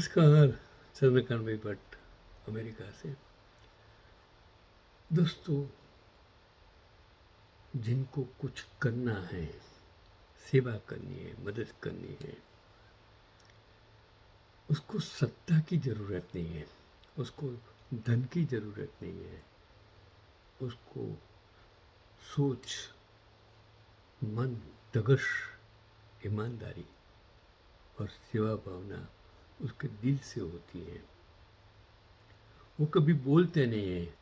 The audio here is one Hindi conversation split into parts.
नमस्कार। चंद्रकांत भाई भट्ट, अमेरिका से। दोस्तों, जिनको कुछ करना है, सेवा करनी है, मदद करनी है, उसको सत्ता की ज़रूरत नहीं है, उसको धन की ज़रूरत नहीं है। उसको सोच, मन, दगश, ईमानदारी और सेवा भावना उसके दिल से होती है। वो कभी बोलते नहीं है।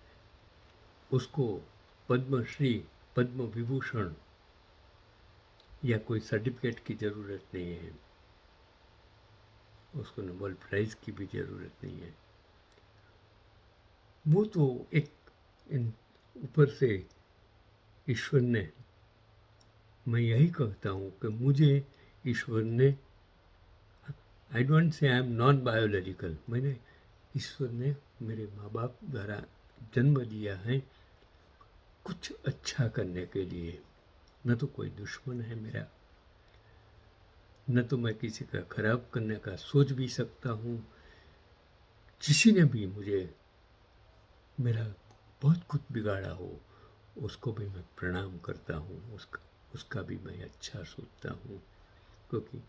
उसको पद्मश्री, पद्म विभूषण या कोई सर्टिफिकेट की ज़रूरत नहीं है। उसको नोबेल प्राइज़ की भी ज़रूरत नहीं है। वो तो एक ऊपर से ईश्वर ने, मैं यही कहता हूँ कि मुझे ईश्वर ने, I don't say I am non biological, मैंने ईश्वर ने मेरे माँ बाप द्वारा जन्म दिया है कुछ अच्छा करने के लिए। न तो कोई दुश्मन है मेरा, न तो मैं किसी का खराब करने का सोच भी सकता हूँ। किसी ने भी मुझे मेरा बहुत कुछ बिगाड़ा हो, उसको भी मैं प्रणाम करता हूँ, उसका भी मैं अच्छा सोचता हूँ, क्योंकि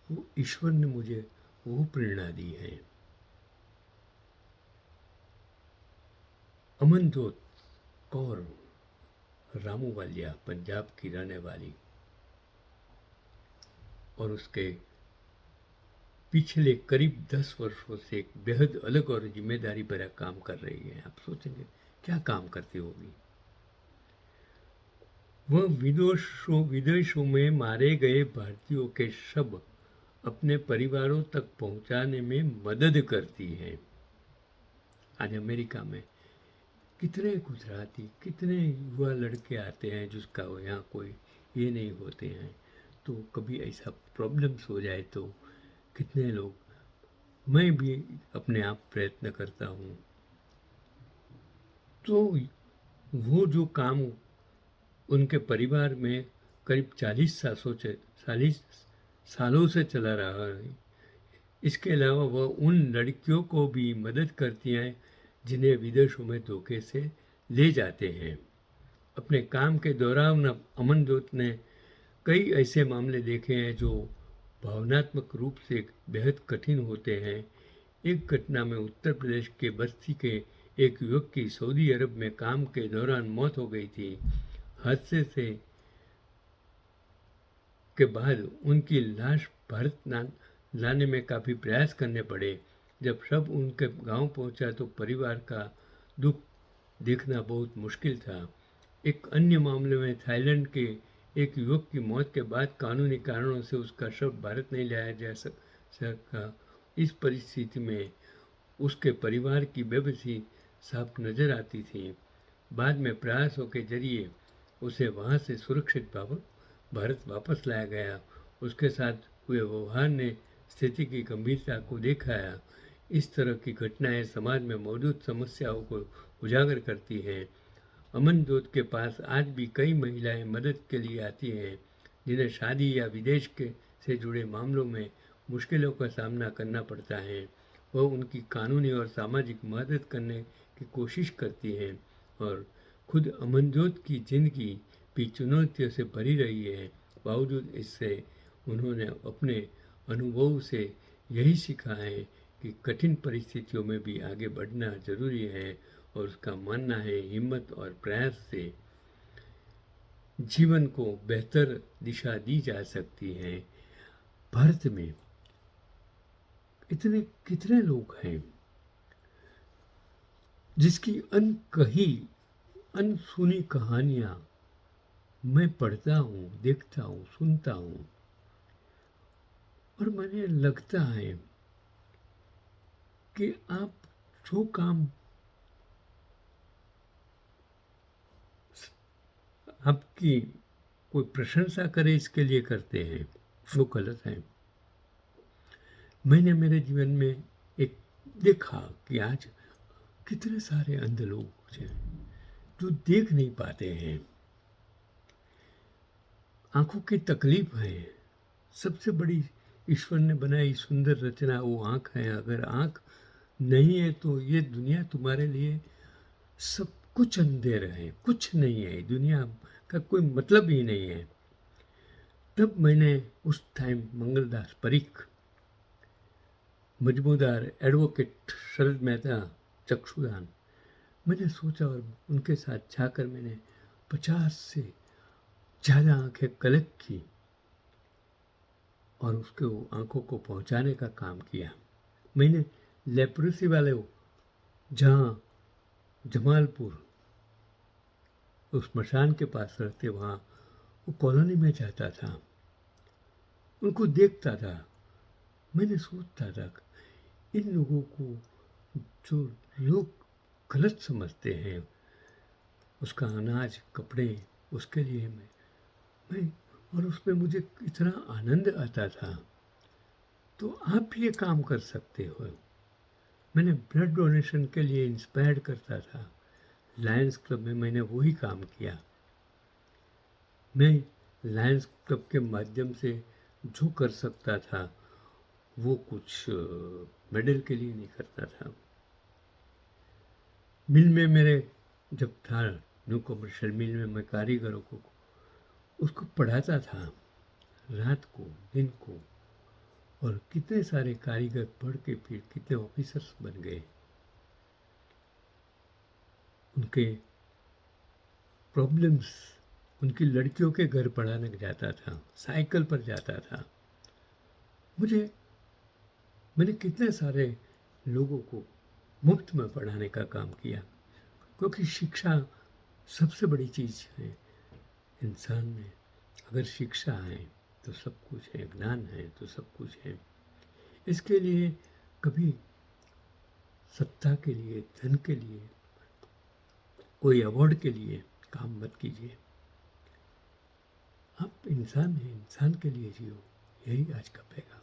वो ईश्वर ने मुझे वो प्रेरणा दी है। अमनजोत कौर रामूवालिया पंजाब की रहने वाली, और उसके पिछले करीब 10 वर्षों से एक बेहद अलग और जिम्मेदारी भरा काम कर रही है। आप सोचेंगे क्या काम करती होगी। वह विदेशों में मारे गए भारतीयों के शव अपने परिवारों तक पहुंचाने में मदद करती है। आज अमेरिका में कितने गुजराती, कितने युवा लड़के आते हैं जिसका यहाँ कोई ये नहीं होते हैं, तो कभी ऐसा प्रॉब्लम्स हो जाए तो कितने लोग, मैं भी अपने आप प्रयत्न करता हूँ। तो वो जो काम उनके परिवार में करीब 40 सालों से चला रहा है, इसके अलावा वह उन लड़कियों को भी मदद करती हैं जिन्हें विदेशों में धोखे से ले जाते हैं। अपने काम के दौरान अमनजोत ने कई ऐसे मामले देखे हैं जो भावनात्मक रूप से बेहद कठिन होते हैं। एक घटना में उत्तर प्रदेश के बस्ती के एक युवक की सऊदी अरब में काम के दौरान मौत हो गई थी। हादसे से के बाद उनकी लाश भारत लाने में काफ़ी प्रयास करने पड़े। जब शव उनके गांव पहुंचा तो परिवार का दुख देखना बहुत मुश्किल था। एक अन्य मामले में थाईलैंड के एक युवक की मौत के बाद कानूनी कारणों से उसका शव भारत नहीं लाया जा सका। इस परिस्थिति में उसके परिवार की बेबसी साफ नजर आती थी। बाद में प्रयासों के जरिए उसे वहां से सुरक्षित भारत वापस लाया गया। उसके साथ हुए व्यवहार ने स्थिति की गंभीरता को दिखाया। इस तरह की घटनाएं समाज में मौजूद समस्याओं को उजागर करती हैं। अमनजोत के पास आज भी कई महिलाएं मदद के लिए आती हैं जिन्हें शादी या विदेश से जुड़े मामलों में मुश्किलों का सामना करना पड़ता है। वह उनकी कानूनी और सामाजिक मदद करने की कोशिश करती हैं, और खुद अमनजोत की जिंदगी भी चुनौतियों से भरी रही है। बावजूद इससे उन्होंने अपने अनुभव से यही सीखा है कि कठिन परिस्थितियों में भी आगे बढ़ना जरूरी है, और उसका मानना है हिम्मत और प्रयास से जीवन को बेहतर दिशा दी जा सकती है। भारत में इतने कितने लोग हैं जिसकी अनकही, अनसुनी कहानियां मैं पढ़ता हूँ, देखता हूँ, सुनता हूँ, और मुझे लगता है कि आप जो काम आपकी कोई प्रशंसा करे इसके लिए करते हैं, वो गलत है। मैंने मेरे जीवन में एक देखा कि आज कितने सारे अंध लोग हैं जो देख नहीं पाते हैं, आंखों की तकलीफ है। सबसे बड़ी ईश्वर ने बनाई सुंदर रचना वो आँख है, अगर आँख नहीं है तो ये दुनिया तुम्हारे लिए सब कुछ अंधेर है, कुछ नहीं है, दुनिया का कोई मतलब ही नहीं है। तब मैंने उस टाइम मंगलदास परीख, मजमूदार, एडवोकेट शरद मेहता, चक्षुदान, मैंने सोचा और उनके साथ जाकर मैंने 50 से ज़्यादा आंखें कलेक्ट की और उसको आंखों को पहुंचाने का काम किया। मैंने लेप्रोसी वाले जहाँ जमालपुर उस मशान के पास रहते वहाँ वो कॉलोनी में जाता था, उनको देखता था। मैंने सोचता था इन लोगों को जो लोग गलत समझते हैं, उसका अनाज, कपड़े, उसके लिए मैं और उसमें मुझे इतना आनंद आता था। तो आप भी ये काम कर सकते हो। मैंने ब्लड डोनेशन के लिए इंस्पायर्ड करता था। लायंस क्लब में मैंने वही काम किया। मैं लायंस क्लब के माध्यम से जो कर सकता था वो कुछ मेडल के लिए नहीं करता था। मिल में मेरे जब था न्यू कमर्शियल मिल में मैं कारीगरों को उसको पढ़ाता था, रात को, दिन को, और कितने सारे कारीगर पढ़ के फिर कितने ऑफिसर्स बन गए। उनके प्रॉब्लम्स, उनकी लड़कियों के घर पढ़ाने जाता था, साइकिल पर जाता था। मैंने कितने सारे लोगों को मुफ्त में पढ़ाने का काम किया, क्योंकि शिक्षा सबसे बड़ी चीज़ है इंसान में। अगर शिक्षा है तो सब कुछ है, ज्ञान है तो सब कुछ है। इसके लिए कभी सत्ता के लिए, धन के लिए, कोई अवार्ड के लिए काम मत कीजिए। आप इंसान हैं, इंसान के लिए जियो। यही आज का पैगाम।